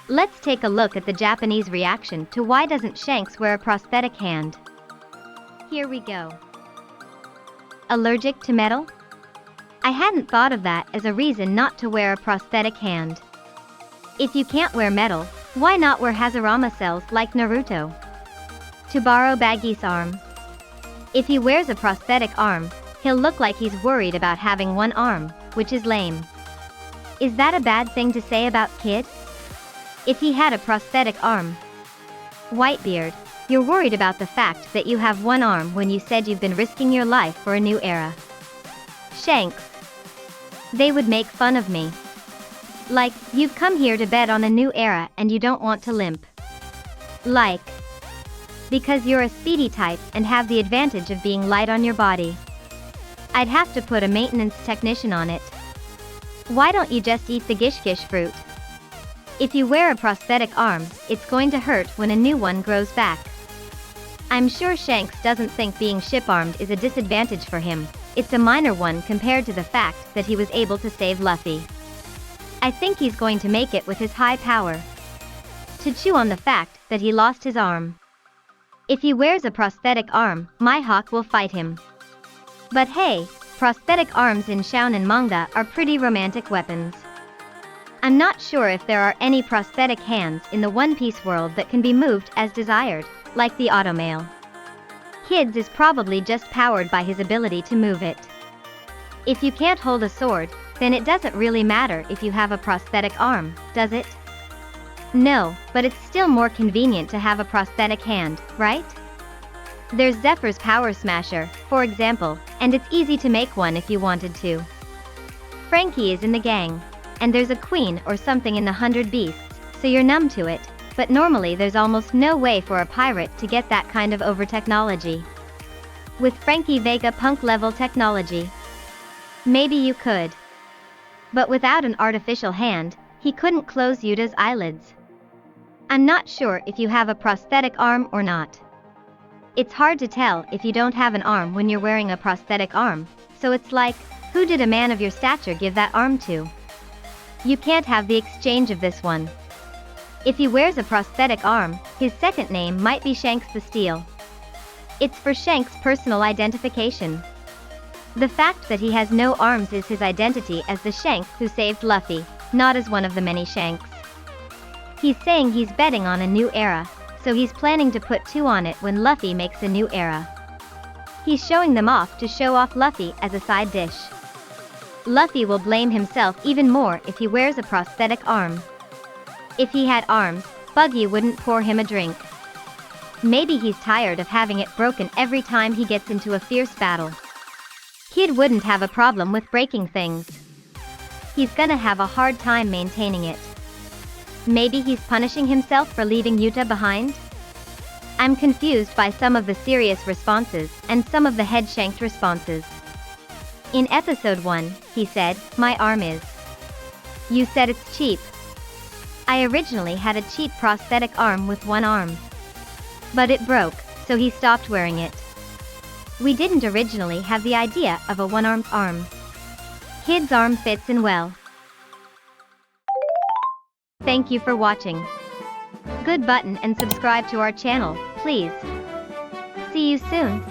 Let's take a look at the Japanese reaction to why doesn't Shanks wear a prosthetic hand. Here we go. Allergic to metal? I hadn't thought of that as a reason not to wear a prosthetic hand. If you can't wear metal, why not wear Hazarama cells like Naruto? To borrow Baggy's arm. If he wears a prosthetic arm, he'll look like he's worried about having one arm, which is lame. Is that a bad thing to say about Kid? If he had a prosthetic arm. Whitebeard, you're worried about the fact that you have one arm when you said you've been risking your life for a new era. Shanks. They would make fun of me. Like, you've come here to bet on a new era and you don't want to limp. Like. Because you're a speedy type and have the advantage of being light on your body. I'd have to put a maintenance technician on it. Why don't you just eat the gish-gish fruit? If you wear a prosthetic arm, it's going to hurt when a new one grows back. I'm sure Shanks doesn't think being ship-armed is a disadvantage for him. It's a minor one compared to the fact that he was able to save Luffy. I think he's going to make it with his high power. To chew on the fact that he lost his arm. If he wears a prosthetic arm, Mihawk will fight him. But hey, prosthetic arms in Shonen manga are pretty romantic weapons. I'm not sure if there are any prosthetic hands in the One Piece world that can be moved as desired, like the automail. Kid's is probably just powered by his ability to move it. If you can't hold a sword, then it doesn't really matter if you have a prosthetic arm, does it? No, but it's still more convenient to have a prosthetic hand, right? There's Zephyr's Power Smasher, for example, and it's easy to make one if you wanted to. Frankie is in the gang. And there's a queen or something in the 100 Beasts, so you're numb to it, but normally there's almost no way for a pirate to get that kind of over-technology. With Frankie Vega punk-level technology. Maybe you could. But without an artificial hand, he couldn't close Yuta's eyelids. I'm not sure if you have a prosthetic arm or not. It's hard to tell if you don't have an arm when you're wearing a prosthetic arm, so it's like, who did a man of your stature give that arm to? You can't have the exchange of this one. If he wears a prosthetic arm, his second name might be Shanks the Steel. It's for Shanks' personal identification. The fact that he has no arms is his identity as the Shanks who saved Luffy, not as one of the many Shanks. He's saying he's betting on a new era, so he's planning to put 2 on it when Luffy makes a new era. He's showing them off to show off Luffy as a side dish. Luffy will blame himself even more if he wears a prosthetic arm. If he had arms, Buggy wouldn't pour him a drink. Maybe he's tired of having it broken every time he gets into a fierce battle. Kid wouldn't have a problem with breaking things. He's gonna have a hard time maintaining it. Maybe he's punishing himself for leaving Yuta behind? I'm confused by some of the serious responses and some of the head-shanked responses. In episode 1, he said, "My arm is." You said it's cheap. I originally had a cheap prosthetic arm with one arm. But it broke, so he stopped wearing it. We didn't originally have the idea of a one-armed arm. Kid's arm fits in well. Thank you for watching. Good button and subscribe to our channel, please. See you soon.